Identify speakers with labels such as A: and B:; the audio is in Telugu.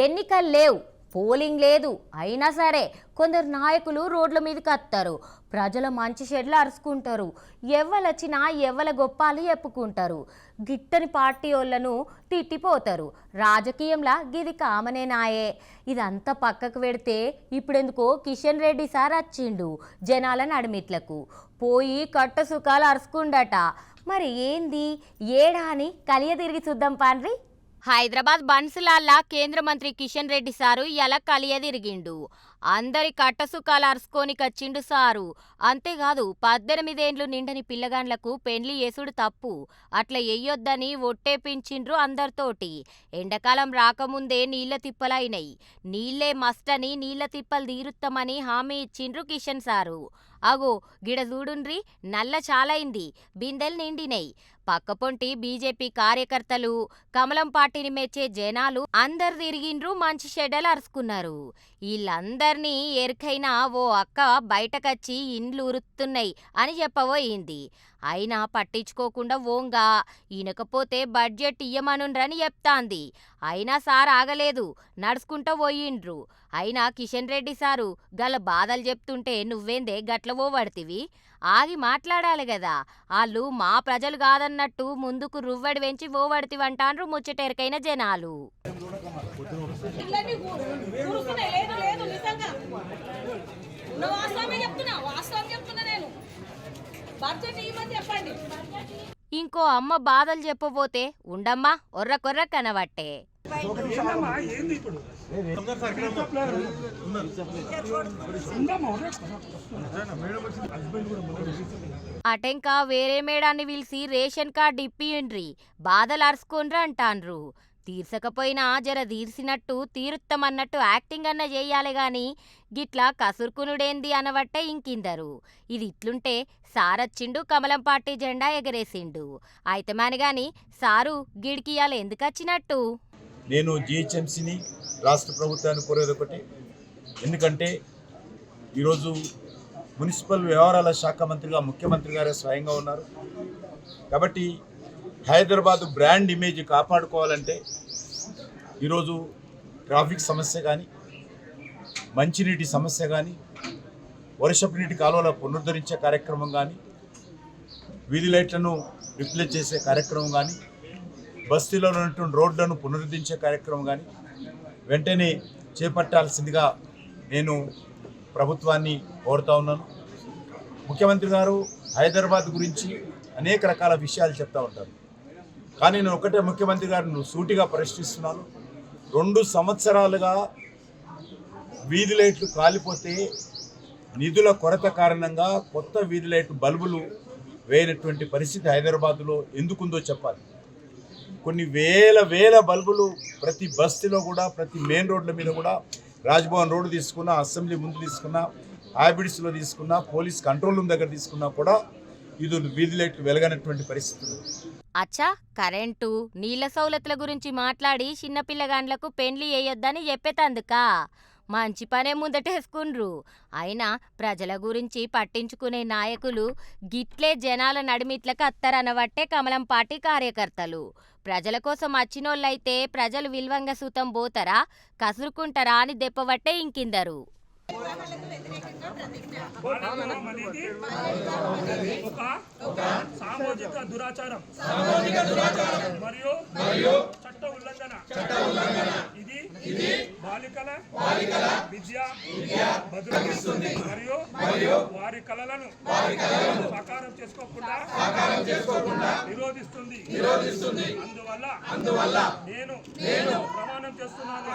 A: ఎన్నికలు లేవు, పోలింగ్ లేదు, అయినా సరే కొందరు నాయకులు రోడ్ల మీదకి వస్తారు. ప్రజల మంచి చెడ్లు అరుచుకుంటారు. ఎవ్వలొచ్చినా ఎవ్వల గొప్పాలు చెప్పుకుంటారు. గిట్టని పార్టీ వాళ్ళను తిట్టిపోతారు. రాజకీయంలా గిది కామనేనాయే. ఇదంతా పక్కకు పెడితే ఇప్పుడెందుకో కిషన్ రెడ్డి సార్ వచ్చిండు జనాల నడిమిట్లకు. పోయి కట్ట సుఖాలు అరుచుకుండట. మరి ఏంది ఏడా అని కలియ తిరిగి చూద్దాం పాన్రి. హైదరాబాద్ బన్సులాల్లా కేంద్ర మంత్రి కిషన్ రెడ్డి సారు ఇలా కలియదిరిగిండు. అందరి కట్టసుకాలు అరుచుకోనికచ్చిండు సారు. అంతేకాదు 18 ఏండ్లు నిండని పిల్లగాండ్లకు పెండ్లి చేసుడు తప్పు, అట్లా ఎయ్యొద్దని ఒట్టేపించిండ్రు అందరితోటి. ఎండాకాలం రాకముందే నీళ్ల తిప్పలైనయి, నీళ్లే మస్టని నీళ్ల తిప్పలు తీరుస్తామని హామీ ఇచ్చిండ్రు కిషన్ సారు. అగో గిడ చూడుండ్రి, నల్ల చాలైంది, బిందెలు నిండినై. పక్కపొంటి బీజేపీ కార్యకర్తలు, కమలం పార్టీని మెచ్చే జనాలు అందరు తిరిగిండ్రు, మంచి షెడ్డలు అరుచుకున్నారు. వీళ్ళందర్నీ ఎరుకైనా ఓ అక్క బయటకచ్చి ఇండ్లు ఉరుతున్నాయి అని చెప్పబోయింది. అయినా పట్టించుకోకుండా ఓంగా ఇనకపోతే బడ్జెట్ ఇయ్యమనుండ్రని చెప్తాంది. అయినా సార్ ఆగలేదు, నడుచుకుంటూ పోయిండ్రు. అయినా కిషన్ రెడ్డి సారు గల బాధలు చెప్తుంటే నువ్వేందే గట్ల పోవడితివి? ఆగి మాట్లాడాలి కదా. వాళ్ళు మా ప్రజలు కాదన్నట్టు ముందుకు రువ్వడి వెంచి పోవడితివంటాన్రు ముచ్చటెరకైన జనాలు. ఇంకో అమ్మ బాధలు చెప్పబోతే ఉండమ్మా ఒర్రకొర్ర కనబట్టే. అటెంకా వేరే మేడాన్ని పిలిచి రేషన్ కార్డు ఇప్పియండ్రి, బాధలు అరుచుకోండ్రి అంటాన్రు. తీర్చకపోయినా జర తీర్చినట్టు తీరుత్తమన్నట్టు యాక్టింగ్ అన్న చెయ్యాలి గాని గిట్లా కసురుకునుడేంది అనబట్టే ఇంకిందరు. ఇది ఇట్లుంటే సారొచ్చిండు, కమలం పార్టీ జెండా ఎగరేసిండు. అయితమాని గాని సారు గిడికియాల ఎందుకచ్చినట్టు?
B: నేను జిహెచ్ఎంసీని రాష్ట్ర ప్రభుత్వాన్ని కోరేది ఒకటి, ఎందుకంటే ఈరోజు మున్సిపల్ వ్యవహారాల శాఖ మంత్రిగా ముఖ్యమంత్రి గారే స్వయంగా ఉన్నారు. కాబట్టి హైదరాబాద్ బ్రాండ్ ఇమేజ్ కాపాడుకోవాలంటే ఈరోజు ట్రాఫిక్ సమస్య కానీ, మంచినీటి సమస్య కానీ, వర్షపు నీటి కాలువల పునరుద్ధరించే కార్యక్రమం కానీ, వీధి లైట్లను రిప్లేస్ చేసే కార్యక్రమం కానీ, బస్తీలో ఉన్నటువంటి రోడ్లను పునరుద్ధరించే కార్యక్రమం కానీ వెంటనే చేపట్టాల్సిందిగా నేను ప్రభుత్వాన్ని కోరుతా ఉన్నాను. ముఖ్యమంత్రి గారు హైదరాబాద్ గురించి అనేక రకాల విషయాలు చెప్తూ ఉంటారు. కానీ నేను ఒకటే ముఖ్యమంత్రి గారిని సూటిగా ప్రశ్నిస్తున్నాను. 2 సంవత్సరాలుగా వీధి లైట్లు కాలిపోతే నిధుల కొరత కారణంగా కొత్త వీధి లైట్ బల్బులు వేయనటువంటి పరిస్థితి హైదరాబాద్లో ఎందుకుందో చెప్పాలి. కొన్ని వేల బల్బులు ప్రతి బస్తీలో కూడా, ప్రతి మెయిన్ రోడ్ల మీద కూడా, రాజ్భవన్ రోడ్డు తీసుకున్నా, అసెంబ్లీ ముందు తీసుకున్నా, హ్యాబిట్స్లో తీసుకున్నా, పోలీస్ కంట్రోల్ రూమ్ దగ్గర తీసుకున్నా కూడా ఇది వీధి లైట్లు వెలగనటువంటి పరిస్థితులు.
A: అచ్చా, కరెంటు నీళ్ల సౌలతుల గురించి మాట్లాడి చిన్నపిల్లగాండ్లకు పెండ్లి వేయొద్దని చెప్పేతందుకా? మంచి పనే ముందటేసుకుండ్రు. అయినా ప్రజల గురించి పట్టించుకునే నాయకులు గిట్లే జనాల నడిమిట్లకు అత్తరనబట్టే కమలం పార్టీ కార్యకర్తలు. ప్రజల కోసం వచ్చినోళ్ళైతే ప్రజలు విల్వంగా సూతం పోతారా, కసురుకుంటారా అని దెప్పబట్టే ఇంకిందరు.
C: సామాజిక దురాచారం మరియు చట్ట ఉల్లంఘన. ఇది బాలికల విద్య భద్రపరుస్తుంది మరియు వారి కలలను సాకారం చేసుకోకుండా నిరోధిస్తుంది. అందువల్ల నేను ప్రమాణం చేస్తున్నాను.